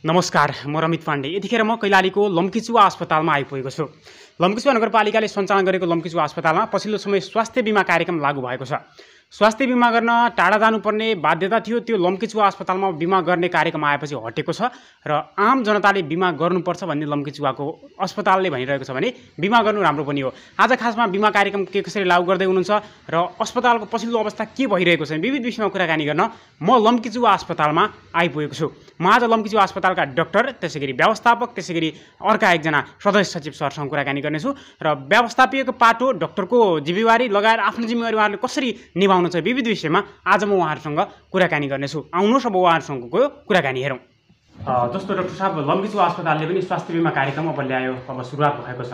नमस्कार, म रमित पाण्डे। यतिखेर म कैलालीको लम्कीचुवा अस्पतालमा आइपुगेको छु। लम्कीचुवा नगरपालिकाले सञ्चालन गरेको लम्कीचुवा अस्पतालमा पछिल्लो समय स्वास्थ्य बीमा कार्यक्रम लागू भएको छ। स्वास्थ्य बीमा गर्न टाढा जानुपर्ने बाध्यता थियो, त्यो लम्कीचुवा अस्पतालमा बीमा गर्ने कार्यक्रम आएपछि हटेको छ र आम जनताले बीमा गर्नुपर्छ भन्ने लम्कीचुवाको अस्पतालले भनिरहेको छ भने बीमा गर्नु राम्रो पनि हो। आज खासमा बीमा कार्यक्रम के कसरी लागू गर्दै हुनुहुन्छ र अस्पतालको पछिल्लो अवस्था के भइरहेको छ विविध विषयमा कुराकानी गर्न म लम्कीचुवा अस्पतालमा आइपुगेको छु। म आज लम्कीचुवा अस्पतालका डाक्टर, त्यसैगरी व्यवस्थापक, त्यसैगरी अर्का एकजना सदस्य सचिव सरसँग कुराकानी गर्नेछु र व्यवस्थापकीय पाटो, डाक्टरको जिम्मेवारी लगाएर आफ्नो जिम्मेवारी उहाँहरूले कसरी निभाउनु छ विविध विषयमा आज म उहाँहरूसँग कुराकानी गर्नेछु। आउनुहोस् अब उहाँहरूसँगको कुराकानी हेरौँ। जस्तो डाक्टर साहब, लम्कीचुवा अस्पतालले पनि स्वास्थ्य बीमा कार्यक्रम अब ल्यायो, अब सुरुवात भएको छ।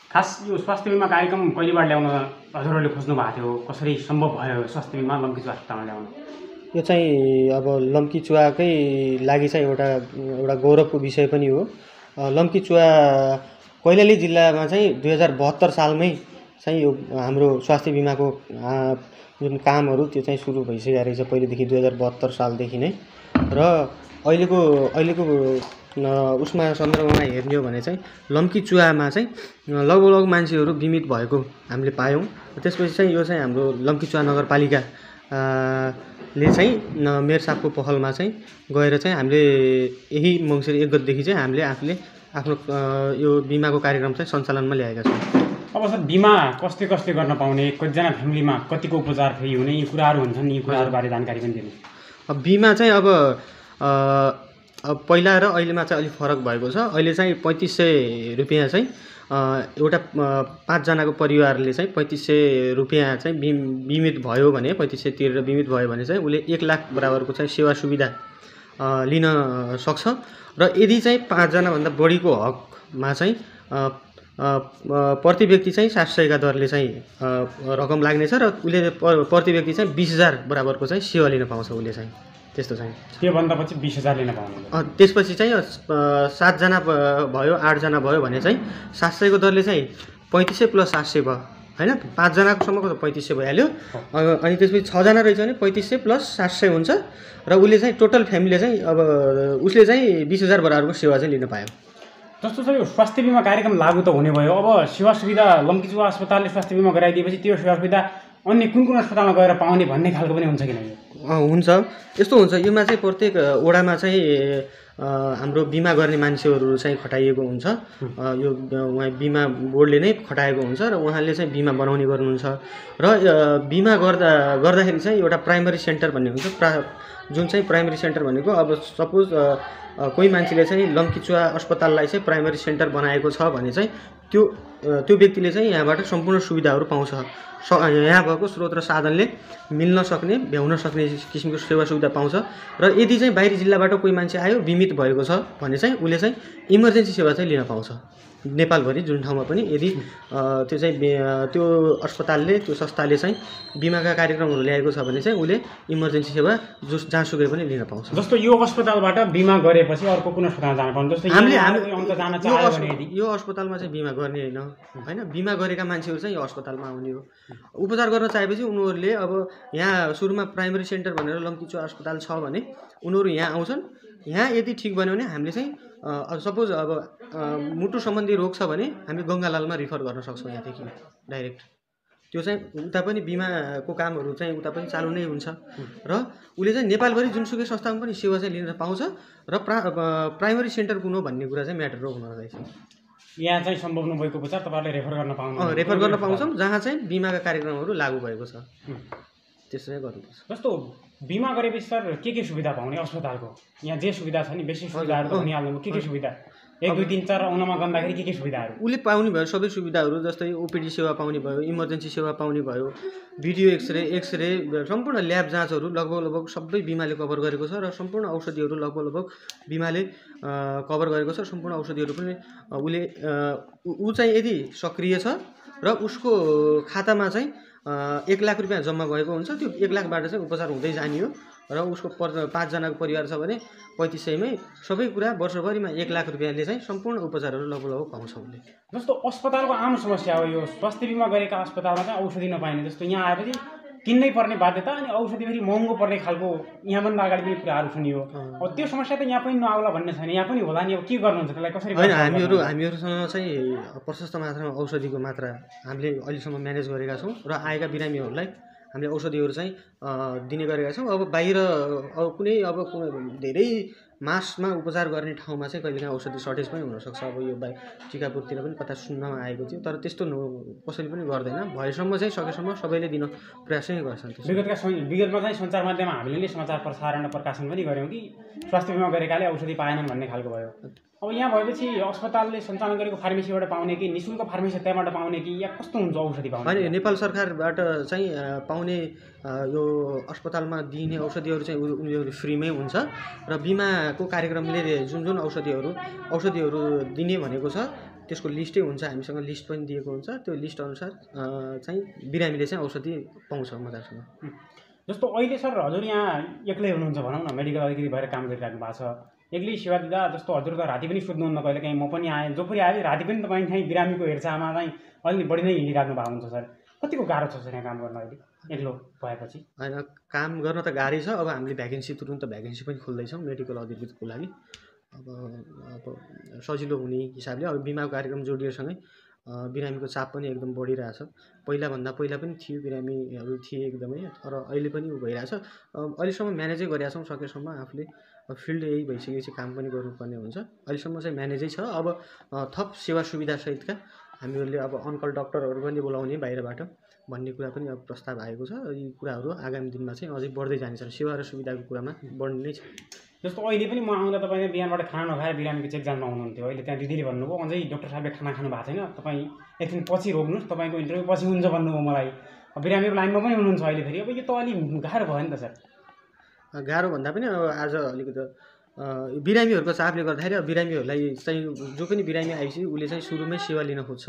खास यो स्वास्थ्य बीमा कार्यक्रम कहिलेबाट ल्याउन हजुरहरूले खोज्नु भएको थियो, कसरी सम्भव भयो स्वास्थ्य बीमा लम्कीचुवा अस्पतालमा ल्याउनु? यो चाहिँ अब लम्कीचुवाकै लागि चाहिँ एउटा गौरवको विषय पनि हो। लम्कीचुवा कैलाली जिल्लामा चाहिँ 2072 सालमै चाहिँ यो हाम्रो स्वास्थ्य बीमाको जुन कामहरू त्यो चाहिँ सुरु भइसकेको रहेछ पहिलेदेखि 2072 सालदेखि नै। र अहिलेको उसमा सन्दर्भमा हेर्ने हो भने चाहिँ लम्कीचुवामा चाहिँ लगभग मान्छेहरू बिमित भएको हामीले पायौँ। त्यसपछि चाहिँ यो चाहिँ हाम्रो लम्कीचुवा नगरपालिका ले चाहिँ मेयर साहबको पहलमा चाहिँ गएर चाहिँ हामीले यही मङ्सिर 1 गतेदेखि चाहिँ हामीले आफूले आफ्नो यो बिमाको कार्यक्रम चाहिँ सञ्चालनमा ल्याएका छौँ। अब सर, बिमा कसले कसले गर्न पाउने, कतिजना फ्यामिलीमा कतिको उपचार फ्री हुने, यी कुराहरू हुन्छन्, यी कुराहरूबारे जानकारी पनि दिनु। अब बिमा चाहिँ अब पहिला र अहिलेमा चाहिँ अलिक फरक भएको छ। अहिले चाहिँ 3500 रुपियाँ चाहिँ एउटा 5 जनाको परिवारले चाहिँ 3500 रुपियाँ चाहिँ बिमित भयो भने 3500 तिरेर बिमित भयो भने चाहिँ उसले 1 लाख बराबरको चाहिँ सेवा सुविधा लिन सक्छ। र यदि चाहिँ 5 जनाभन्दा बढीको हकमा चाहिँ प्रति व्यक्ति चाहिँ 700 का दरले चाहिँ रकम लाग्नेछ र उसले प्रति व्यक्ति चाहिँ 20,000 बराबरको चाहिँ सेवा लिन पाउँछ। उसले चाहिँ त्यस्तो चाहिँ त्योभन्दा पछि 20,000 लिन पाउने। त्यसपछि चाहिँ 7 जना भयो, 8 जना भयो भने चाहिँ 700 को दरले चाहिँ 3500 प्लस 700 भयो हैन। 5 जनाको सम्मको त 3500 भइहाल्यो। अनि त्यसपछि 6 जना रहेछ भने 3500 प्लस 700 हुन्छ र उसले चाहिँ टोटल फ्यामिलीले चाहिँ अब उसले चाहिँ 20,000 बराबरको सेवा चाहिँ लिन पायो। जस्तो छ यो स्वास्थ्य बीमा कार्यक्रम लागू त हुने भयो, अब सेवा सुविधा लम्कीचुवा अस्पतालले स्वास्थ्य बीमा गराइदिएपछि त्यो सेवा सुविधा अन्य कुन कुन अस्पतालमा गएर पाउने भन्ने खालको पनि हुन्छ कि नै? हुन्छ, यस्तो हुन्छ। योमा चाहिँ प्रत्येक वडामा चाहिँ हाम्रो बिमा गर्ने मान्छेहरू चाहिँ खटाइएको हुन्छ। यो उहाँ बिमा बोर्डले नै खटाएको हुन्छ र उहाँले चाहिँ बिमा बनाउने गर्नुहुन्छ। र बिमा गर्दाखेरि चाहिँ एउटा प्राइमरी सेन्टर भन्ने हुन्छ। जुन चाहिँ प्राइमरी सेन्टर भनेको अब सपोज कोही मान्छेले चाहिँ लम्कीचुवा अस्पताललाई चाहिँ प्राइमरी सेन्टर बनाएको छ भने चाहिँ त्यो व्यक्तिले चाहिँ यहाँबाट सम्पूर्ण सुविधाहरू पाउँछ। यहाँ भएको स्रोत र साधनले मिल्न सक्ने, भ्याउन सक्ने किसिमको सेवा सुविधा पाउँछ। र यदि चाहिँ बाहिरी जिल्लाबाट कोही मान्छे आयो, बिमित भएको छ भने चाहिँ उसले चाहिँ इमर्जेन्सी सेवा चाहिँ लिन पाउँछ। नेपालभरि जुन ठाउँमा पनि यदि त्यो चाहिँ त्यो अस्पतालले, त्यो संस्थाले चाहिँ बिमाका कार्यक्रमहरू ल्याएको छ भने चाहिँ उसले इमर्जेन्सी सेवा जहाँसुकै पनि लिन पाउँछ। जस्तो यो अस्पतालबाट बिमा गरेपछि अर्को कुन अस्पतालमा जान पाउँछ? जस्तो यो अस्पतालमा चाहिँ बिमा गर्ने होइन, बिमा गरेका मान्छेहरू चाहिँ यो अस्पतालमा आउने हो। उपचार गर्न चाहेपछि उनीहरूले अब यहाँ सुरुमा प्राइमरी सेन्टर भनेर लम्कीचुवा अस्पताल छ भने उनीहरू यहाँ आउँछन्। यहाँ यदि ठिक बन्यो भने हामीले चाहिँ सपोज अब मुटु सम्बन्धी रोग छ भने हामी गङ्गालालमा रिफर गर्न सक्छौँ यहाँदेखि डाइरेक्ट। त्यो चाहिँ उता पनि बिमाको कामहरू चाहिँ उता पनि चालु नै हुन्छ र उसले चाहिँ नेपालभरि जुनसुकै संस्थामा पनि सेवा चाहिँ लिन पाउँछ। र प्राइमरी सेन्टर कुन हो भन्ने कुरा चाहिँ म्याटर हुन रहेछ। यहाँ चाहिँ सम्भव नभएको उपचार तपाईँहरूले रेफर गर्न पाउँछौँ जहाँ चाहिँ बिमाका कार्यक्रमहरू लागू भएको छ त्यसरी गर्नुपर्छ। जस्तो बिमा गरेपछि सर के सुविधा पाउने अस्पतालको? यहाँ जे सुविधा छ नि बेसिक सुविधाहरू त भनिहाल्नु, के सुविधा 1 2 3 4 आउनमा गर्दाखेरि के सुविधाहरू उसले पाउने भयो? सबै सुविधाहरू जस्तै ओपिडी सेवा पाउने भयो, इमर्जेन्सी सेवा पाउने भयो, भिडियो एक्सरे सम्पूर्ण ल्याब जाँचहरू लगभग सबै बिमाले कभर गरेको छ। र सम्पूर्ण औषधिहरू लगभग बिमाले कभर गरेको छ। सम्पूर्ण औषधिहरू पनि ऊ चाहिँ यदि सक्रिय छ र उसको खातामा चाहिँ 1 लाख रुपियाँ जम्मा भएको हुन्छ, त्यो 1 लाखबाट चाहिँ उपचार हुँदै जाने हो। र उसको 5 जनाको परिवार छ भने 3500मै सबै कुरा वर्षभरिमा 1 लाख रुपियाँले चाहिँ सम्पूर्ण उपचारहरू लगभग पाउँछ उसले। जस्तो अस्पतालको आम समस्या हो यो स्वास्थ्य बीमा गरेका अस्पतालमा चाहिँ औषधि नपाइने। जस्तो यहाँ आएपछि किन्नै पर्ने बाध्यता अनि औषधि फेरि महँगो पर्ने खालको यहाँभन्दा अगाडि पनि कुराहरू सुनियो। अब त्यो समस्या त यहाँ पनि नआउला भन्ने छैन, यहाँ पनि होला नि। अब के गर्नुहुन्छ त्यसलाई, कसरी? होइन, हामीहरूसँग चाहिँ प्रशस्त मात्रामा औषधिको मात्रा हामीले अहिलेसम्म म्यानेज गरेका छौँ र आएका बिरामीहरूलाई हामीले औषधिहरू चाहिँ दिने गरेका छौँ। अब बाहिर कुनै धेरै मासमा उपचार गर्ने ठाउँमा चाहिँ कहिलेकाहीँ औषधि सर्टेज पनि हुनसक्छ। अब यो टिकापुरतिर पनि कता सुन्नमा आएको थियो, तर त्यस्तो कसैले पनि गर्दैन। भएसम्म चाहिँ सकेसम्म सबैले दिन प्रयासै गर्छन्। विगतमा चाहिँ सञ्चार माध्यममा हामीले नै समाचार प्रसारण प्रकाशन पनि गऱ्यौँ कि स्वास्थ्य बिमा गरेकाले औषधि पाएनन् भन्ने खालको भयो। अब यहाँ भएपछि अस्पतालले सञ्चालन गरेको फार्मेसीबाट पाउने कि निःशुल्क फार्मेसी त्यहाँबाट पाउने कि या कस्तो हुन्छ औषधि पाउने? होइन, नेपाल सरकारबाट चाहिँ पाउने यो अस्पतालमा दिइने औषधिहरू चाहिँ उनीहरू फ्रीमै हुन्छ र बिमाको कार्यक्रमले जुन औषधिहरू दिने भनेको छ त्यसको लिस्टै हुन्छ, हामीसँग लिस्ट पनि दिएको हुन्छ। त्यो लिस्ट अनुसार चाहिँ बिरामीले चाहिँ औषधि पाउँछ मजासँग। जस्तो अहिले सर हजुर यहाँ एक्लै हुनुहुन्छ भनौँ न, मेडिकल अलिकति भएर काम गरिराख्नु भएको छ, एक्लै सेवा दिँदा जस्तो हजुर त राति पनि सुत्नुहुन्न, कहिले काहीँ म पनि आएँ, जो पनि आएँ राति पनि तपाईँ चाहिँ बिरामीको हेरचाहमा चाहिँ अलि बढी नै हिँडिराख्नु भएको हुन्छ सर। कतिको गाह्रो छ सर यहाँ काम गर्न अहिले एक्लो भएपछि? होइन, काम गर्न त गाह्रै छ। अब हामीले तुरुन्त भ्याकेन्सी पनि खोल्दैछौँ मेडिकल अधिकृतको लागि। अब सजिलो हुने हिसाबले अब बिमाको कार्यक्रम जोडिएसँगै बिरामीको चाप पनि एकदम बढिरहेछ। पहिला पनि थियो, बिरामीहरू थिए एकदमै, तर अहिले पनि भइरहेछ। अहिलेसम्म म्यानेजै गरेका छौँ सकेसम्म आफूले। फिल्ड यही भइसकेपछि काम पनि गर्नुपर्ने हुन्छ। अहिलेसम्म चाहिँ म्यानेजै छ। अब थप सेवा सुविधासहितका हामीहरूले अब अनकल डक्टरहरू पनि बोलाउने बाहिरबाट भन्ने कुरा पनि अब प्रस्ताव आएको छ। यी कुराहरू आगामी दिनमा चाहिँ अझै बढ्दै जानेछन्। सेवा र सुविधाको कुरामा बढ्ने नै छ। जस्तो अहिले पनि म आउँदा तपाईँले बिहानबाट खाना नखाएर बिरामीको चेक जानमा आउनुहुन्थ्यो, अहिले त्यहाँ दिदीले भन्नुभयो अझै डाक्टर साहबले खाना खानु भएको छैन, तपाईँ एकदिन पछि रोक्नुहोस्, तपाईँको इन्टरभ्यू पछि हुन्छ भन्नुभयो मलाई। बिरामीको लाइनमा पनि हुनुहुन्छ अहिले फेरि। अब यो त अलिक गाह्रो भयो नि त सर। गाह्रो भन्दा पनि अब आज अलिकति बिरामीहरूको चापले गर्दाखेरि अब बिरामीहरूलाई चाहिँ जो पनि बिरामी आएपछि उसले चाहिँ सुरुमै सेवा लिन खोज्छ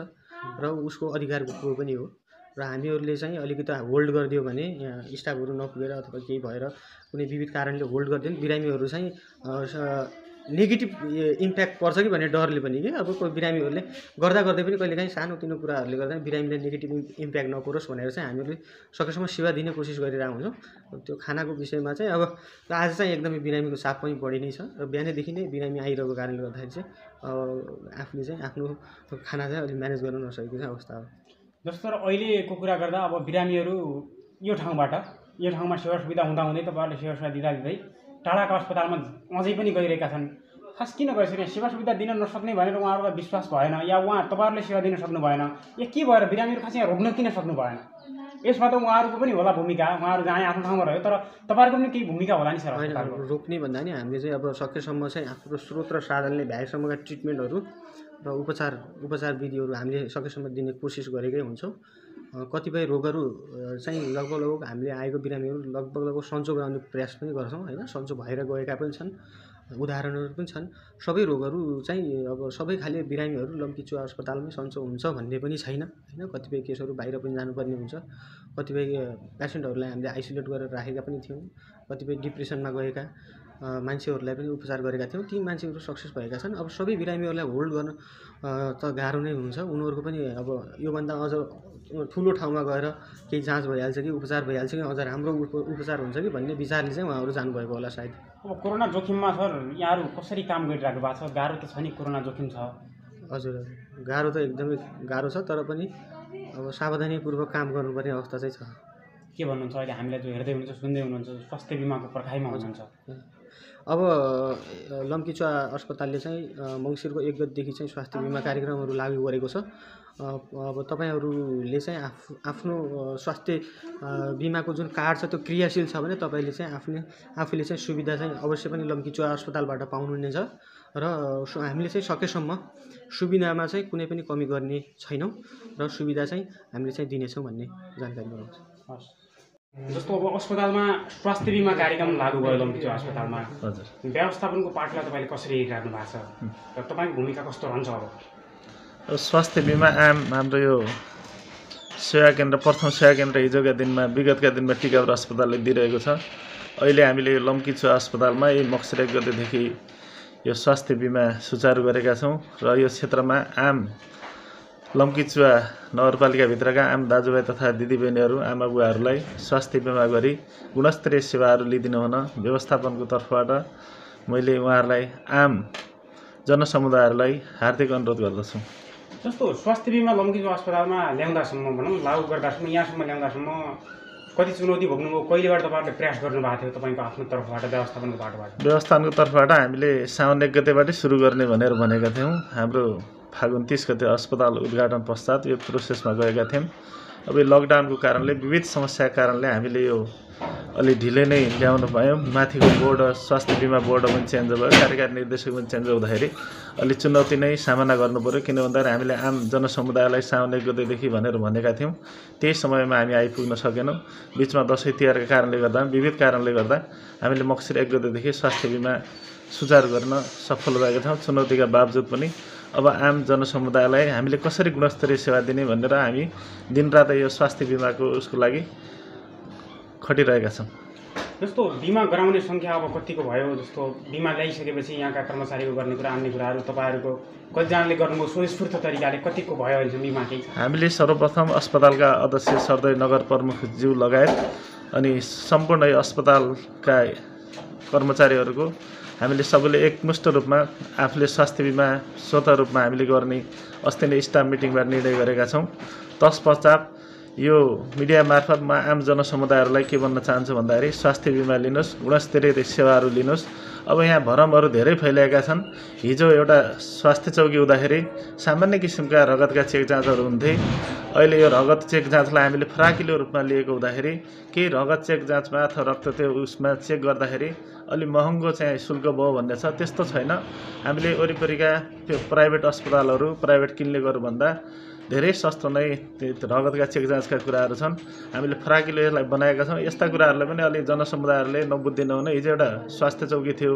र उसको अधिकारको पनि हो। र हामीहरूले चाहिँ अलिकति होल्ड गरिदियो भने स्टाफहरू नपुगेर अथवा केही भएर कुनै विविध कारणले होल्ड गरिदियो बिरामीहरू चाहिँ नेगेटिभ इम्प्याक्ट पर्छ कि भन्ने डरले पनि कि अब कोही बिरामीहरूले गर्दै पनि कहिलेकाहीँ सानोतिनो कुराहरूले गर्दा बिरामीले नेगेटिभ इम्प्याक्ट नपरोस् भनेर चाहिँ हामीहरूले सकेसम्म सेवा दिने कोसिस गरिरहेको हुन्छौँ। त्यो खानाको विषयमा चाहिँ अब आज चाहिँ एकदमै बिरामीको चाप पनि बढी नै छ र बिहानैदेखि नै बिरामी आइरहेको कारणले गर्दाखेरि चाहिँ आफूले चाहिँ आफ्नो खाना चाहिँ अलिक म्यानेज गर्न नसकेको चाहिँ अवस्था हो। जस्तो अहिलेको कुरा गर्दा अब बिरामीहरू यो ठाउँमा सेवा सुविधा हुँदाहुँदै तपाईँहरूले सेवा सुविधा दिँदै टाढाको अस्पतालमा अझै पनि गइरहेका छन्। खास किन गइसकेन? सेवा सुविधा दिन नसक्ने भनेर उहाँहरूलाई विश्वास भएन या तपाईँहरूले सेवा दिन सक्नु भएन या के भएर बिरामीहरू खास यहाँ रोक्न किन सक्नु भएन? यसमा त उहाँहरूको पनि होला भूमिका, उहाँहरू जहाँ आफ्नो ठाउँमा रह्यो, तर तपाईँहरूको पनि केही भूमिका होला नि सर? होइन, रोक्ने भन्दा नि हामीले चाहिँ अब सकेसम्म चाहिँ आफ्नो स्रोत र साधनले भ्याएसम्मका ट्रिटमेन्टहरू र उपचार विधिहरू हामीले सकेसम्म दिने कोसिस गरेकै हुन्छौँ। कतिपय रोगहरू चाहिँ लगभग हामीले आएको बिरामीहरू लगभग सन्चो गराउने प्रयास पनि गर्छौँ होइन। सन्चो भएर गएका पनि छन्, उदाहरणहरू पनि छन्। सबै रोगहरू चाहिँ अब सबै खाले बिरामीहरू लम्कीचुवा अस्पतालमै सन्चो हुन्छ भन्ने पनि छैन होइन। कतिपय केसहरू बाहिर पनि जानुपर्ने हुन्छ। कतिपय पेसेन्टहरूलाई हामीले आइसोलेट गरेर राखेका पनि थियौँ। कतिपय डिप्रेसनमा गएका मान्छेहरूलाई पनि उपचार गरेका थियौँ। ती मान्छेहरू सक्सेस भएका छन्। अब सबै बिरामीहरूलाई होल्ड गर्न त गाह्रो नै हुन्छ। उनीहरूको पनि अब योभन्दा अझ ठुलो ठाउँमा गएर केही जाँच भइहाल्छ कि उपचार भइहाल्छ कि अझ राम्रो उपचार हुन्छ कि भन्ने विचारले चाहिँ उहाँहरू जानुभएको होला सायद। अब कोरोना जोखिममा सर यहाँहरू कसरी काम गरिराख्नु भएको छ? गाह्रो त छ नि, कोरोना जोखिम छ। हजुर, गाह्रो त एकदमै गाह्रो छ, तर पनि अब सावधानीपूर्वक काम गर्नुपर्ने अवस्था चाहिँ छ। के भन्नुहुन्छ अहिले हामीलाई जो हेर्दै हुनुहुन्छ, सुन्दै हुनुहुन्छ, स्वास्थ्य बिमाको पर्खाइमा हुनुहुन्छ? अब लम्कीचुवा अस्पतालले चाहिँ मङ्सिरको 1 गतेदेखि चाहिँ स्वास्थ्य बिमा कार्यक्रमहरू लागू गरेको छ। अब तपाईँहरूले चाहिँ आफ्नो स्वास्थ्य बिमाको जुन कार्ड छ त्यो क्रियाशील छ भने तपाईँले चाहिँ आफूले चाहिँ सुविधा चाहिँ अवश्य पनि लम्कीचुवा अस्पतालबाट पाउनुहुनेछ र हामीले चाहिँ सकेसम्म सुविधामा चाहिँ कुनै पनि कमी गर्ने छैनौँ र सुविधा चाहिँ हामीले चाहिँ दिनेछौँ भन्ने जानकारी गराउँछ। हस्, जस्तो अब अस्पतालमा स्वास्थ्य बिमा कार्यक्रम लागू भयो लम्कीचुवा अस्पतालमा, हजुर, व्यवस्थापनको पार्टलाई तपाईँले कसरी हेरिराख्नु भएको छ र तपाईँको भूमिका कस्तो रहन्छ? अब स्वास्थ्य बिमा आम हाम्रो यो सेवा केन्द्र, प्रथम सेवा केन्द्र हिजोका दिनमा विगतका दिनमा टिकापुर अस्पतालले दिइरहेको छ। अहिले हामीले लम्कीचुवा अस्पतालमा यही मक्सिर 1 गतेदेखि यो स्वास्थ्य बिमा सुचारू गरेका छौँ र यो क्षेत्रमा आम लम्कीचुवा नगरपालिकाभित्रका आम दाजुभाइ तथा दिदीबहिनीहरू आमा बुवाहरूलाई स्वास्थ्य बिमा गरी गुणस्तरीय सेवाहरू लिइदिनु हुन व्यवस्थापनको तर्फबाट मैले उहाँहरूलाई आम जनसमुदायहरूलाई हार्दिक अनुरोध गर्दछु। जस्तो स्वास्थ्य बिमा लम्कीचुवा अस्पतालमा ल्याउँदासम्म भनौँ, लागू गर्दासम्म, यहाँसम्म ल्याउँदासम्म कति चुनौती भोग्नुभयो? कहिलेबाट तपाईँहरूले प्रयास गर्नुभएको थियो तपाईँको आफ्नो तर्फबाट, व्यवस्थापनको बाटोबाट? व्यवस्थापनको तर्फबाट हामीले साउन 1 गतेबाटै सुरु गर्ने भनेर भनेका थियौँ। हाम्रो फागुन 30 गते अस्पताल उद्घाटन पश्चात यो प्रोसेसमा गएका थियौँ। अब यो लकडाउनको कारणले, विविध समस्याका कारणले हामीले यो अलि ढिलै नै ल्याउनु पायौँ। माथिको बोर्ड, स्वास्थ्य बिमा बोर्ड पनि चेन्ज भयो, कार्यकारी निर्देशक पनि चेन्ज हुँदाखेरि अलि चुनौती नै सामना गर्नु पऱ्यो। किन भन्दाखेरि हामीले आम जनसमुदायलाई साउन 1 गतेदेखि भनेर भनेका थियौँ। त्यही समयमा हामी आइपुग्न सकेनौँ। बिचमा दसैँ तिहारका कारणले गर्दा, विविध कारणले गर्दा हामीले मक्सिर 1 गतेदेखि स्वास्थ्य बिमा सुचारू गर्न सफल भएका छौँ। चुनौतीका बावजुद पनि अब आम जनसमुदायलाई हामीले कसरी गुणस्तरीय सेवा दिने भनेर हामी दिनरात यो स्वास्थ्य बिमाको उसको लागि खटिरहेका छौँ। जस्तो बिमा गराउने सङ्ख्या अब कतिको भयो? जस्तो बिमा ल्याइसकेपछि यहाँका कर्मचारीको गर्ने कुरा, अन्य कुराहरू तपाईँहरूको कतिजनाले गर्नुभयो स्वस्फूर्त तरिकाले, कतिको भयो अहिलेसम्म बिमा? केही हामीले सर्वप्रथम अस्पतालका अध्यक्ष सरदय नगर प्रमुखज्यू लगायत अनि सम्पूर्ण अस्पतालका कर्मचारीहरूको हामीले सबैले एकमुष्ट रूपमा आफूले स्वास्थ्य बिमा स्वतः रूपमा हामीले गर्ने अस्ति नै स्टाफ मिटिङबाट निर्णय गरेका छौँ। तत्पश्चात यो मिडिया मार्फत म आम जनसमुदायहरूलाई के भन्न चाहन्छु भन्दाखेरि स्वास्थ्य बिमा लिनुहोस्, गुणस्तरीय सेवाहरू लिनुहोस्। अब यहाँ भरमहरू धेरै फैलिएका छन्। हिजो एउटा स्वास्थ्य चौकी हुँदाखेरि सामान्य किसिमका रगतका चेक जाँचहरू हुन्थे। अहिले यो रगत चेक जाँचलाई हामीले फराकिलो रूपमा लिएको हुँदाखेरि केही रगत चेक जाँचमा अथवा रक्त त्यो उसमा चेक गर्दाखेरि अलि महँगो चाहिँ शुल्क भयो भन्ने छ। त्यस्तो छैन। हामीले वरिपरिका त्यो प्राइभेट अस्पतालहरू, प्राइभेट क्लिनिकहरूभन्दा धेरै सस्तो नै रगतका चेक जाँचका कुराहरू छन्। हामीले फराकिलो यसलाई बनाएका छौँ। यस्ता कुराहरूलाई पनि अलि जनसमुदायहरूले नबुझ्दै नहुने, हिजो एउटा स्वास्थ्य चौकी थियो,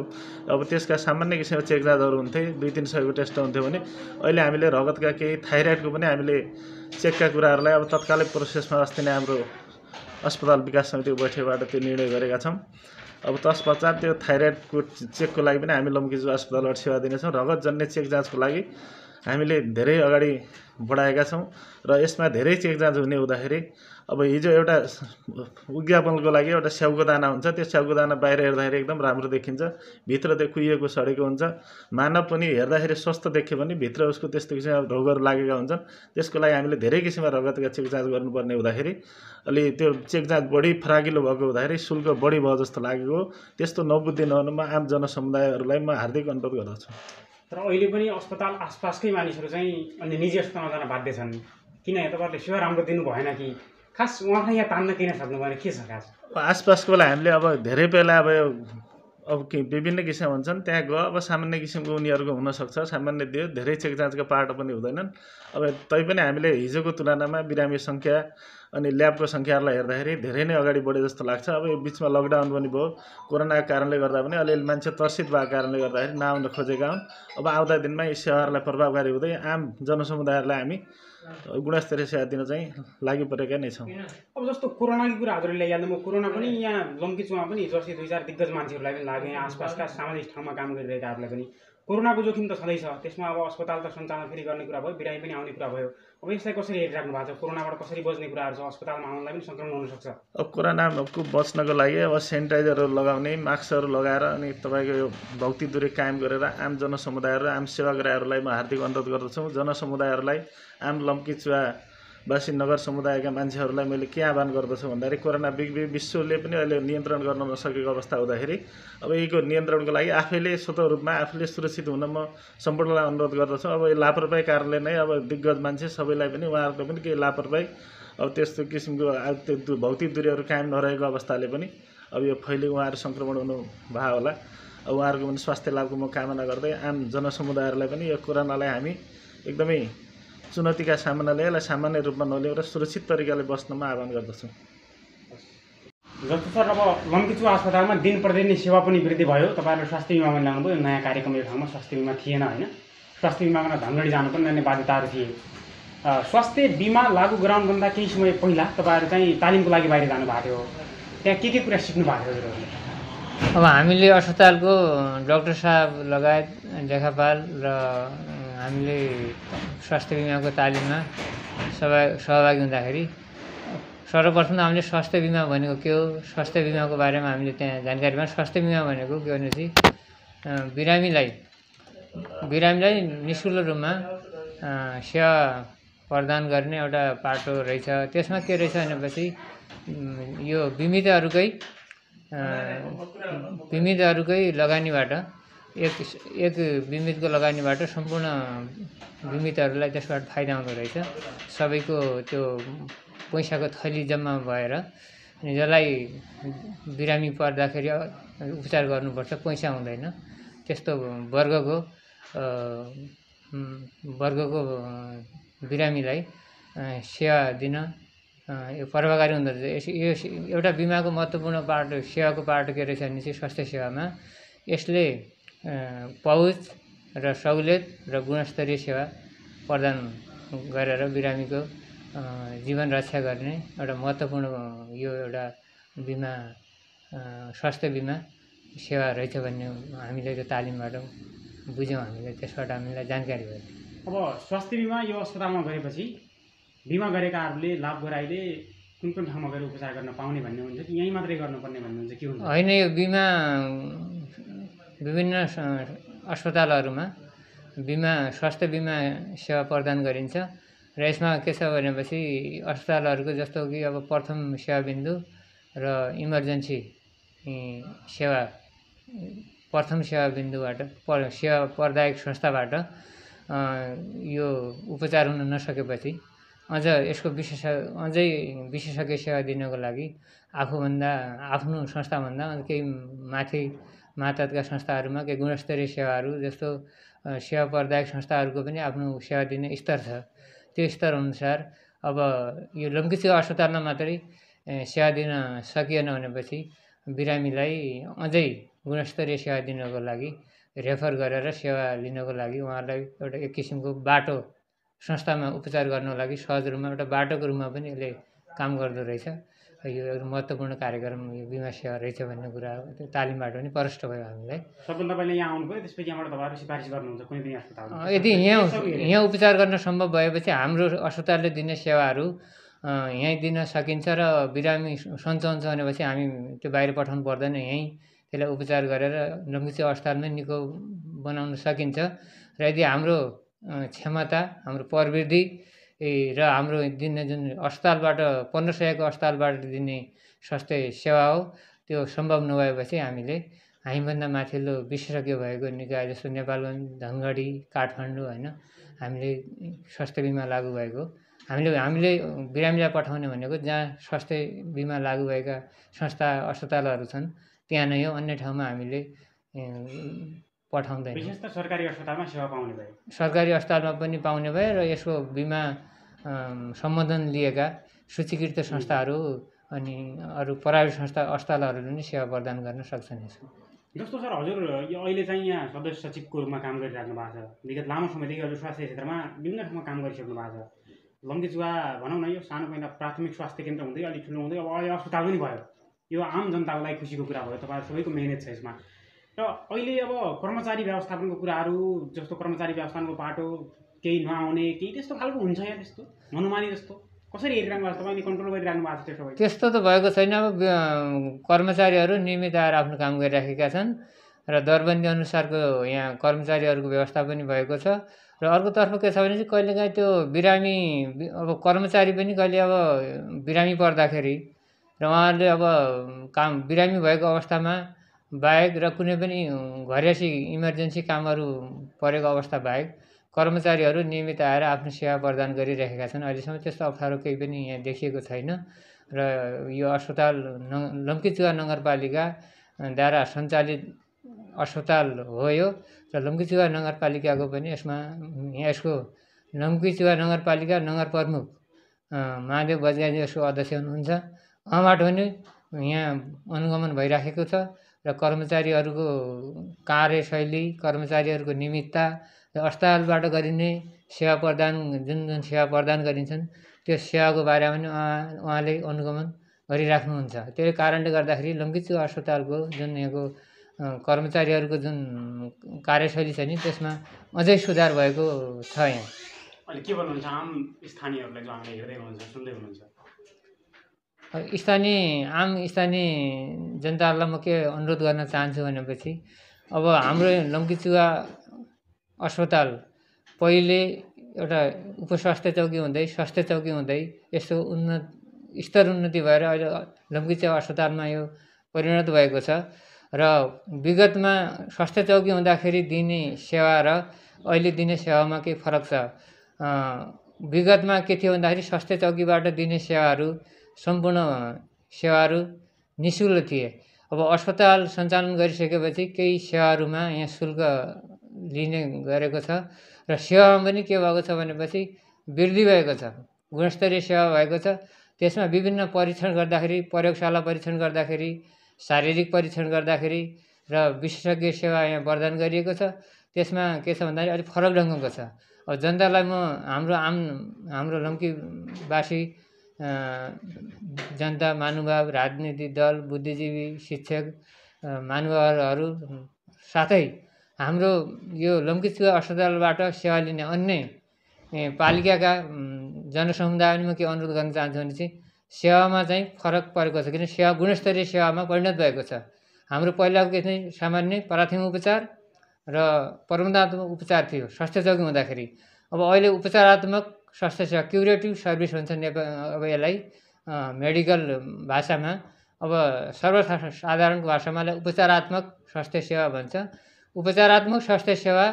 अब त्यसका सामान्य किसिमका चेक जाँचहरू हुन्थे, 200-300 टेस्ट हुन्थ्यो भने अहिले हामीले रगतका केही थाइरोइडको पनि हामीले चेकका कुराहरूलाई अब तत्कालै प्रोसेसमा अस्ति नै हाम्रो अस्पताल विकास समितिको बैठकबाट त्यो निर्णय गरेका छौँ। अब तत्पश्चात त्यो थाइरोइडको चेकको लागि पनि हामी लम्कीचुवा अस्पतालबाट सेवा दिनेछौँ। रगतजन्य चेक जाँचको लागि हामीले धेरै अगाडि बढाएका छौँ र यसमा धेरै चेक जाँच हुने हुँदाखेरि अब हिजो एउटा विज्ञापनको लागि एउटा स्याउको दाना हुन्छ, त्यो स्याउको दाना बाहिर हेर्दाखेरि एकदम राम्रो देखिन्छ, भित्र त्यो कुहिएको सडेको हुन्छ। मानव पनि हेर्दाखेरि स्वस्थ देख्यो भने भित्र उसको त्यस्तो किसिमका रोगहरू लागेका हुन्छन्। त्यसको लागि हामीले धेरै किसिमका रगतका चेक जाँच गर्नुपर्ने हुँदाखेरि अलि त्यो चेक जाँच बढी फराकिलो भएको हुँदाखेरि शुल्क बढी भयो जस्तो लागेको। त्यस्तो नबुद्धि नहुनुमा आम जनसमुदायहरूलाई म हार्दिक अनुरोध गर्दछु। तर अहिले पनि अस्पताल आसपासकै मानिसहरू चाहिँ अन्य निजी अस्पतालमा जान बाध्य छन्। किन तपाईँहरूले सेवा राम्रो दिनु भएन कि? खास उहाँलाई यहाँ तान्न किन सक्नु भएन, के छ खास? आसपासकोलाई हामीले अब धेरै पहिला अब विभिन्न किसिम हुन्छन्, त्यहाँ गयो। अब सामान्य किसिमको उनीहरूको हुनसक्छ, सामान्य दियो, धेरै चेक जाँचका पाटो पनि हुँदैनन्। अब तैपनि हामीले हिजोको तुलनामा बिरामी सङ्ख्या अनि ल्याबको सङ्ख्याहरूलाई हेर्दाखेरि धेरै नै अगाडि बढे जस्तो लाग्छ। अब यो बिचमा लकडाउन पनि भयो, कोरोनाको कारणले गर्दा पनि अलिअलि मान्छे त्रसित भएको कारणले गर्दाखेरि नआउन खोजेका हुन्। अब आउँदा दिनमा यी सेवाहरूलाई प्रभावकारी हुँदै आम जनसमुदायहरूलाई हामी गुणस्तरीय सेवा दिन चाहिँ लागि परेका नै छौँ। अब जस्तो कोरोनाको कुरा हजुरले ल्याइहाल्नु, म कोरोना पनि यहाँ लम्कीचुवामा पनि हिजो अस्ति 2-4 दिग्गज मान्छेहरूलाई पनि लाग्यो, यहाँ आसपासका सामाजिक ठाउँमा काम गरिरहेकाहरूलाई पनि कोरोनाको जोखिम त छँदैछ। त्यसमा अब अस्पताल त सञ्चालन फेरि गर्ने कुरा भयो, बिरामी पनि आउने कुरा भयो। अब यसलाई कसरी हेरिराख्नु भएको छ? कोरोनाबाट कसरी बच्ने कुराहरू छ? अस्पतालमा आउनलाई पनि सङ्क्रमण हुनसक्छ। अब कोरोनाको बच्नको लागि अब सेनिटाइजरहरू लगाउने, मास्कहरू लगाएर अनि तपाईँको यो भौतिक दूरी कायम गरेर आम जनसमुदाय र आम सेवाग्राहीहरूलाई म हार्दिक अनुरोध गर्दछु। जनसमुदायहरूलाई, आम लम्कीचुवावासी नगर समुदायका मान्छेहरूलाई मैले के आह्वान गर्दछु भन्दाखेरि कोरोना विश्वले पनि अहिले नियन्त्रण गर्न नसकेको अवस्था हुँदाखेरि अब यीको नियन्त्रणको लागि आफैले स्वतः रूपमा आफूले सुरक्षित हुन म सम्पूर्णलाई अनुरोध गर्दछु। अब यो लापरवाही कारणले नै अब दिग्गज मान्छे सबैलाई पनि उहाँहरूको पनि केही लापरवाही, अब त्यस्तो किसिमको त्यो भौतिक दूरीहरू कायम नरहेको अवस्थाले पनि अब यो फैलिएको उहाँहरू सङ्क्रमण हुनु भयो होला। अब उहाँहरूको पनि स्वास्थ्य लाभको म कामना गर्दै आम जनसमुदायहरूलाई पनि यो कोरोनालाई हामी एकदमै चुनौतीका सामना लिए यसलाई सामान्य रूपमा नलियो र सुरक्षित तरिकाले बस्नमा आह्वान गर्दछु। जस्तो सर, अब लम्कीचुवा अस्पतालमा दिन प्रतिदिन सेवा पनि वृद्धि भयो। तपाईँहरूले स्वास्थ्य बिमा ल्याउनु भयो, नयाँ कार्यक्रम यो ठाउँमा स्वास्थ्य बिमा थिएन होइन, स्वास्थ्य बिमामा धनगढी जानु पनि अन्य बाध्यताहरू थिए। स्वास्थ्य बिमा लागू गराउनुभन्दा केही समय पहिला तपाईँहरू चाहिँ तालिमको लागि बाहिर जानुभएको थियो, त्यहाँ के कुरा सिक्नु भएको थियो हजुरहरूले? अब हामीले अस्पतालको डाक्टर साहब लगायत लेखापाल र हामीले स्वास्थ्य बिमाको तालिममा सहभागी हुँदाखेरि सर्वप्रथम त हामीले स्वास्थ्य बिमा भनेको के हो, स्वास्थ्य बिमाको बारेमा हामीले त्यहाँ जानकारीमा स्वास्थ्य बिमा भनेको के भनेपछि बिरामीलाई निःशुल्क रूपमा सेवा प्रदान गर्ने एउटा पाटो रहेछ। त्यसमा के रहेछ भनेपछि यो बिमितहरूकै लगानीबाट एक बिमितको लगानीबाट सम्पूर्ण बिमितहरूलाई त्यसबाट फाइदा हुँदो रहेछ। सबैको त्यो पैसाको थैली जम्मा भएर अनि जसलाई बिरामी पर्दाखेरि उपचार गर्नुपर्छ पैसा हुँदैन, त्यस्तो वर्गको बिरामीलाई सेवा दिन यो प्रभावकारी हुँदो रहेछ। यो एउटा बिमाको महत्त्वपूर्ण पार्ट सेवाको पार्ट के रहेछ भने चाहिँ स्वास्थ्य सेवामा यसले पहुँच र सहुलियत र गुणस्तरीय सेवा प्रदान गरेर बिरामीको जीवन रक्षा गर्ने एउटा महत्त्वपूर्ण यो एउटा बिमा स्वास्थ्य बिमा सेवा रहेछ भन्ने हामीले त्यो तालिमबाट बुझ्यौँ। हामीले त्यसबाट हामीलाई जानकारी भयो। अब स्वास्थ्य बिमा यो अस्पतालमा गरेपछि बिमा गरेकाहरूले लाभ गराइले कुन कुन ठाउँमा गएर उपचार गर्न पाउने भन्ने हुन्छ कि यहीँ मात्रै गर्नुपर्ने भन्ने हुन्छ, के हुन्छ? होइन, यो बिमा विभिन्न अस्पतालहरूमा स्वास्थ्य बिमा सेवा प्रदान गरिन्छ र यसमा के छ भनेपछि अस्पतालहरूको जस्तो कि अब प्रथम सेवा बिन्दु र इमर्जेन्सी सेवा प्रथम सेवा बिन्दुबाट सेवा प्रदायक संस्थाबाट यो उपचार हुन नसकेपछि यसको अझै विशेषज्ञ सेवा दिनको लागि आफ्नो संस्थाभन्दा केही माथका संस्थाहरूमा केही गुणस्तरीय सेवाहरू जस्तो सेवा प्रदायक संस्थाहरूको पनि आफ्नो सेवा दिने स्तर छ। त्यो स्तर अनुसार अब यो लम्कीचुवा अस्पतालमा मात्रै सेवा दिन सकिएन भनेपछि बिरामीलाई अझै गुणस्तरीय सेवा दिनको लागि रेफर गरेर सेवा लिनको लागि उहाँलाई एउटा एक किसिमको बाटो संस्थामा उपचार गर्नको लागि सहज रूपमा एउटा बाटोको रूपमा पनि यसले काम गर्दो रहेछ। यो एउटा महत्त्वपूर्ण कार्यक्रम यो बिमा सेवा रहेछ भन्ने कुरा त्यो तालिमबाट पनि प्रष्ट भयो हामीलाई। सबभन्दा पहिले यहाँ आउनुभयो, त्यसपछि यहाँबाट तपाईँहरू सिफारिस गर्नुहुन्छ कुनै पनि अस्पतालमा? यदि यहाँ उपचार गर्न सम्भव भएपछि हाम्रो अस्पतालले दिने सेवाहरू यहीँ दिन सकिन्छ र बिरामी सन्चो हुन्छ भनेपछि हामी त्यो बाहिर पठाउनु पर्दैन, यहीँ त्यसलाई उपचार गरेर लम्कीचुवा अस्पतालमै निको बनाउन सकिन्छ। र यदि हाम्रो क्षमता, हाम्रो प्रविधि र हाम्रो दिने जुन अस्पतालबाट 1500को अस्पतालबाट दिने स्वास्थ्य सेवा हो त्यो सम्भव नभएपछि हामीभन्दा माथिल्लो विशेषज्ञ भएको निकाय जस्तो नेपालगञ्ज, धनगढी, काठमाडौँ होइन हामीले स्वास्थ्य बिमा लागू भएको हामीले बिरामीलाई पठाउने भनेको जहाँ स्वास्थ्य बिमा लागू भएका संस्था अस्पतालहरू छन् त्यहाँ नै हो, अन्य ठाउँमा हामीले पठाउँदैन। विशेष त सरकारी अस्पतालमा सेवा पाउने भयो, सरकारी अस्पतालमा पनि पाउने भयो र यसको बिमा सम्बन्धन लिएका सूचीकृत संस्थाहरू अनि अरू प्राइभेट अस्पतालहरूले पनि सेवा प्रदान गर्न सक्छन्। जस्तो सर हजुर यो अहिले चाहिँ यहाँ सदस्य सचिवको रूपमा काम गरिराख्नु भएको छ, विगत लामो समयदेखि हजुर स्वास्थ्य क्षेत्रमा विभिन्न ठाउँमा काम गरिसक्नु भएको छ। लम्कीचुवा भनौँ न यो सानो पहिला प्राथमिक स्वास्थ्य केन्द्र हुँदै अलिक ठुलो हुँदै अब अहिले अस्पताल पनि भयो। यो आम जनताको लागि खुसीको कुरा भयो, तपाईँहरू सबैको मेहनत छ यसमा। र अहिले अब कर्मचारी व्यवस्थापनको कुराहरू जस्तो कर्मचारी व्यवस्थापनको पाटो केही नआउने केही त्यस्तो खालको हुन्छ या त्यस्तो मनोमानी जस्तो कसरी हेरिरहनु भएको छ, तपाईँले कन्ट्रोल गरिरहनु भएको छ? त्यस्तो त भएको छैन। अब कर्मचारीहरू नियमित आएर आफ्नो काम गरिराखेका छन् र दरबन्दी अनुसारको यहाँ कर्मचारीहरूको व्यवस्था पनि भएको छ। र अर्कोतर्फ के छ भने चाहिँ कहिलेकाहीँ त्यो अब कर्मचारी पनि कहिले अब बिरामी पर्दाखेरि र उहाँहरूले अब बिरामी भएको अवस्थामा बाहेक र कुनै पनि घरेसी इमर्जेन्सी कामहरू परेको अवस्था बाहेक कर्मचारीहरू नियमित आएर आफ्नो सेवा प्रदान गरिरहेका छन्। अहिलेसम्म त्यस्तो अप्ठ्यारो केही पनि यहाँ देखिएको छैन। र यो अस्पताल लम्कीचुवा नगरपालिकाद्वारा सञ्चालित अस्पताल हो यो। र लम्कीचुवा नगरपालिकाको पनि यसको लम्कीचुवा नगरपालिका नगर प्रमुख महादेव बजगाजी यसको अध्यक्ष हुनुहुन्छ। उहाँबाट पनि यहाँ अनुगमन भइराखेको छ र कर्मचारीहरूको कार्यशैली, कर्मचारीहरूको नियमितता र अस्पतालबाट गरिने सेवा प्रदान जुन सेवा प्रदान गरिन्छन् त्यो सेवाको बारेमा पनि उहाँले अनुगमन गरिराख्नुहुन्छ। त्यही कारणले गर्दाखेरि लम्कीचुवा अस्पतालको जुन यहाँको कर्मचारीहरूको जुन कार्यशैली छ नि त्यसमा अझै सुधार भएको छ यहाँ। अहिले के भन्नुहुन्छ आम स्थानीयहरूलाई जो हामीले हेर्दै हुनुहुन्छ सुन्दै हुनुहुन्छ? आम स्थानीय जनताहरूलाई म के अनुरोध गर्न चाहन्छु भनेपछि अब हाम्रो लम्कीचुवा अस्पताल पहिले एउटा उपस्वास्थ्य चौकी हुँदै स्वास्थ्य चौकी हुँदै यस्तो उन्नति भएर अहिले लम्कीचुवा अस्पतालमा यो परिणत भएको छ। र विगतमा स्वास्थ्य चौकी हुँदाखेरि दिने सेवा र अहिले दिने सेवामा केही फरक छ। विगतमा के थियो भन्दाखेरि स्वास्थ्य चौकीबाट दिने सेवाहरू सम्पूर्ण सेवाहरू निःशुल्क थिए। अब अस्पताल सञ्चालन गरिसकेपछि केही सेवाहरूमा यहाँ शुल्क लिने गरेको छ र सेवामा पनि के भएको छ भनेपछि वृद्धि भएको छ, गुणस्तरीय सेवा भएको छ। त्यसमा विभिन्न परीक्षण गर्दाखेरि, प्रयोगशाला परीक्षण गर्दाखेरि, शारीरिक परीक्षण गर्दाखेरि र विशेषज्ञ सेवा यहाँ प्रदान गरिएको छ। त्यसमा के छ भन्दाखेरि अलिक फरक ढङ्गको छ। अब जनतालाई म हाम्रो लम्कीवासी जनता, महानुभाव, राजनीतिक दल, बुद्धिजीवी, शिक्षक महानुभावहरू साथै हाम्रो यो लम्कीचुवा अस्पतालबाट सेवा लिने अन्य पालिकाका जनसमुदायमा म के अनुरोध गर्न चाहन्छु भने चाहिँ सेवामा चाहिँ फरक परेको छ, किन सेवा गुणस्तरीय सेवामा परिणत भएको छ। हाम्रो पहिलाको के चाहिँ सामान्य प्राथमिक उपचार र प्रबन्धात्मक उपचार थियो स्वास्थ्य चौकी हुँदाखेरि। अब अहिले उपचारात्मक स्वास्थ्य सेवा क्युरेटिभ सर्भिस भन्छ अब यसलाई मेडिकल भाषामा। अब सर्वसाधारणको भाषामा उपचारात्मक स्वास्थ्य सेवा भन्छ। उपचारात्मक स्वास्थ्य सेवा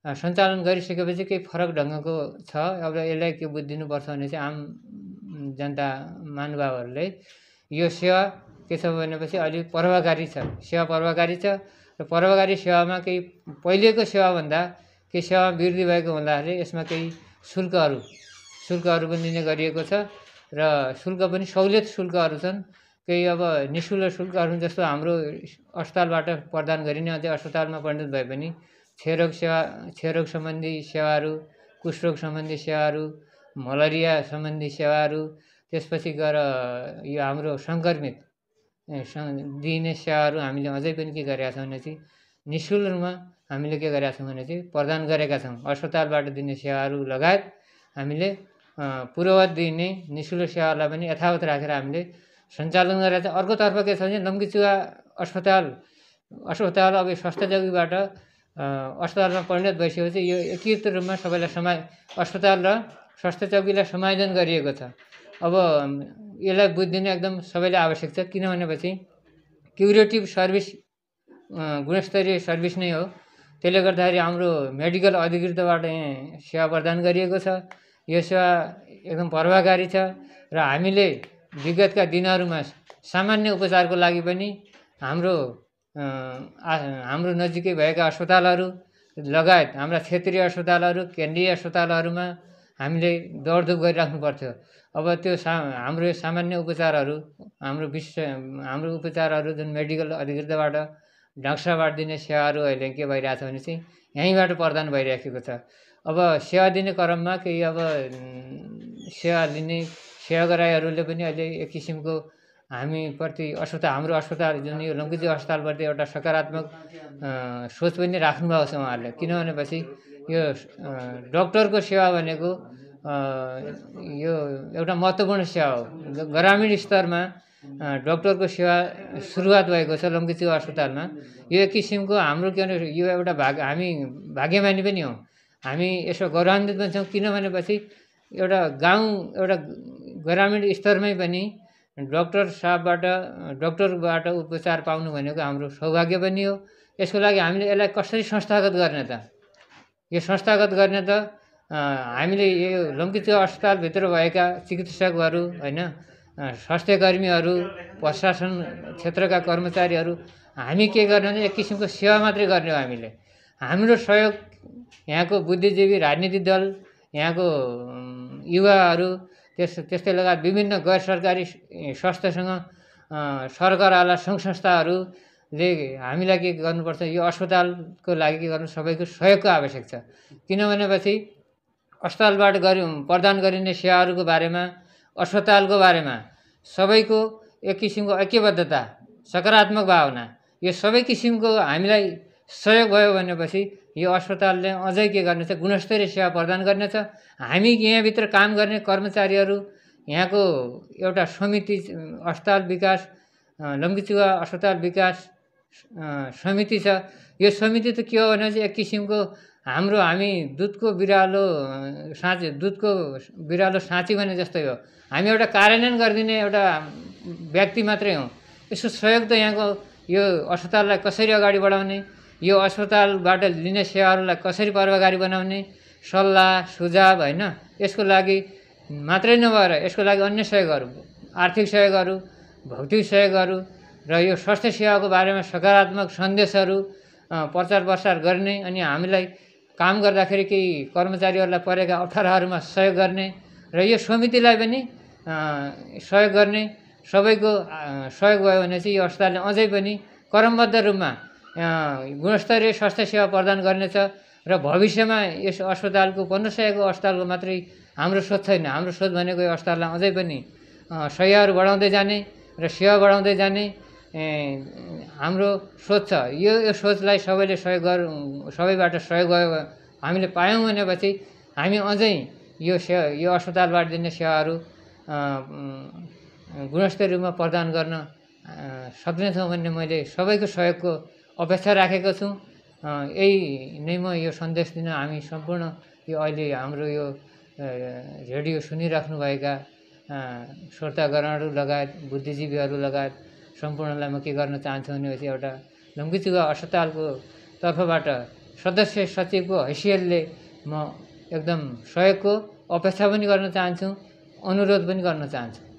सञ्चालन गरिसकेपछि केही फरक ढङ्गको छ। अब यसलाई के बुझिदिनुपर्छ भने चाहिँ आम जनता महानुभावहरूले यो सेवा के छ भनेपछि अलिक प्रभावकारी छ, सेवा प्रभावकारी छ। र प्रभावकारी सेवामा केही पहिलेको सेवाभन्दा केही सेवा वृद्धि भएको हुँदाखेरि यसमा केही शुल्कहरू पनि दिने गरिएको छ र शुल्क पनि सहुलियत शुल्कहरू छन्। केही अब निःशुल्क शुल्कहरू जस्तो हाम्रो अस्पतालबाट प्रदान गरिने अझै अस्पतालमा परिणत भए पनि क्षयरोग सम्बन्धी सेवाहरू, कुष्ठरोग सम्बन्धी सेवाहरू, मलेरिया सम्बन्धी सेवाहरू, त्यसपछि गएर यो हाम्रो सङ्क्रमित दिने सेवाहरू हामीले अझै पनि के गरेका छौँ भने चाहिँ निःशुल्क रूपमा हामीले के गरेका छौँ भने चाहिँ प्रदान गरेका छौँ। अस्पतालबाट दिने सेवाहरू लगायत हामीले पूर्ववत दिने निःशुल्क सेवालाई पनि यथावत राखेर हामीले सञ्चालन गरेर चाहिँ अर्कोतर्फ के छ भने लम्कीचुवा अस्पताल अब स्वास्थ्य चौकीबाट अस्पतालमा परिणत भइसकेपछि यो एकीकृत रूपमा सबैलाई अस्पताल र स्वास्थ्य चौकीलाई समायोजन गरिएको छ। अब यसलाई बुझिदिनु एकदम सबैले आवश्यक छ, किनभनेपछि क्युरेटिभ सर्भिस गुणस्तरीय सर्भिस नै हो। त्यसले गर्दाखेरि हाम्रो मेडिकल अधिकृतबाट सेवा प्रदान गरिएको छ। यो सेवा एकदम प्रभावकारी छ र हामीले विगतका दिनहरूमा सामान्य उपचारको लागि पनि हाम्रो नजिकै भएका अस्पतालहरू लगायत हाम्रा क्षेत्रीय अस्पतालहरू, केन्द्रीय अस्पतालहरूमा हामीले दौडधुप गरिराख्नु पर्थ्यो। अब त्यो हाम्रो सामान्य उपचारहरू हाम्रो उपचारहरू जुन मेडिकल अधिकृतबाट डाक्टरबाट दिने सेवाहरू अहिले के भइरहेछ भने चाहिँ यहीँबाट प्रदान भइराखेको छ। अब सेवा दिने क्रममा केही अब सेवा लिने सेवाग्राहीहरूले पनि अहिले एक किसिमको हामीप्रति हाम्रो अस्पताल जुन यो लम्कीचुवा अस्पतालप्रति एउटा सकारात्मक सोच पनि राख्नुभएको छ उहाँहरूले। किनभनेपछि यो डक्टरको सेवा भनेको यो एउटा महत्त्वपूर्ण सेवा हो। ग्रामीण स्तरमा डक्टरको सेवा सुरुवात भएको छ लम्कीचुवा अस्पतालमा। यो एक किसिमको हाम्रो के भने यो एउटा हामी भाग्यमानी पनि हौँ, हामी यसो गौरवान्वित पनि छौँ। किनभनेपछि एउटा ग्रामीण स्तरमै पनि डक्टरबाट उपचार पाउनु भनेको हाम्रो सौभाग्य पनि हो। यसको लागि हामीले यसलाई कसरी संस्थागत गर्ने त? यो संस्थागत गर्ने त हामीले यो लम्कीचुवा अस्पतालभित्र भएका चिकित्सकहरू होइन, स्वास्थ्यकर्मीहरू, प्रशासन क्षेत्रका कर्मचारीहरू हामी के गर्ने भने एक किसिमको सेवा मात्रै गर्ने हो। हामीले हाम्रो सहयोग यहाँको बुद्धिजीवी, राजनीतिक दल, यहाँको युवाहरू, त्यस्तै लगायत विभिन्न गैर सरकारी संस्थासँग सरकारवाला सङ्घ संस्थाहरूले हामीलाई के गर्नुपर्छ, यो अस्पतालको लागि के गर्नु सबैको सहयोगको आवश्यक छ। किनभनेपछि अस्पतालबाट प्रदान गरिने सेवाहरूको बारेमा, अस्पतालको बारेमा सबैको एक किसिमको ऐक्यबद्धता, सकारात्मक भावना यो सबै किसिमको हामीलाई सहयोग भयो भनेपछि यो अस्पतालले अझै के गर्नेछ, गुणस्तरीय सेवा प्रदान गर्नेछ। हामी यहाँभित्र काम गर्ने कर्मचारीहरू, यहाँको एउटा समिति, अस्पताल विकास लम्कीचुवा अस्पताल विकास समिति छ। यो समिति त के हो भने चाहिँ एक किसिमको हामी दुधको बिरालो साँची भने जस्तै हो। हामी एउटा कार्यान्वयन गरिदिने एउटा व्यक्ति मात्रै हौँ। यसको सहयोग त यहाँको यो अस्पताललाई कसरी अगाडि बढाउने, यो अस्पतालबाट लिने सेवाहरूलाई कसरी प्रभावकारी बनाउने, सल्लाह सुझाव होइन, यसको लागि मात्रै नभएर यसको लागि अन्य सहयोगहरू, आर्थिक सहयोगहरू, भौतिक सहयोगहरू र यो स्वास्थ्य सेवाको बारेमा सकारात्मक सन्देशहरू प्रचार प्रसार गर्ने, अनि हामीलाई काम गर्दाखेरि केही कर्मचारीहरूलाई परेका अप्ठ्याराहरूमा सहयोग गर्ने र यो समितिलाई पनि सहयोग गर्ने। सबैको सहयोग भयो भने चाहिँ यो अस्पतालले अझै पनि क्रमबद्ध रूपमा गुणस्तरीय स्वास्थ्य सेवा प्रदान गर्नेछ र भविष्यमा यस अस्पतालको 1500को अस्पतालको मात्रै हाम्रो सोच छैन। हाम्रो सोच भनेको यो अस्पताललाई अझै पनि सेवाहरू बढाउँदै जाने र सेवा बढाउँदै जाने हाम्रो सोच छ। यो सोचलाई सबैले सबैबाट सहयोग भयो हामीले पायौँ भनेपछि हामी अझै यो अस्पतालबाट दिने सेवाहरू गुणस्तरीय रूपमा प्रदान गर्न सक्नेछौँ भन्ने मैले सबैको सहयोगको अपेक्षा राखेको छु। यही नै म यो सन्देश दिन हामी सम्पूर्ण यो अहिले हाम्रो यो रेडियो सुनिराख्नुभएका श्रोतागणहरू लगायत बुद्धिजीवीहरू लगायत सम्पूर्णलाई म के गर्न चाहन्छु भनेपछि एउटा लम्कीचुवा अस्पतालको तर्फबाट सदस्य सचिवको हैसियतले म एकदम सहयोगको अपेक्षा पनि गर्न चाहन्छु, अनुरोध पनि गर्न चाहन्छु।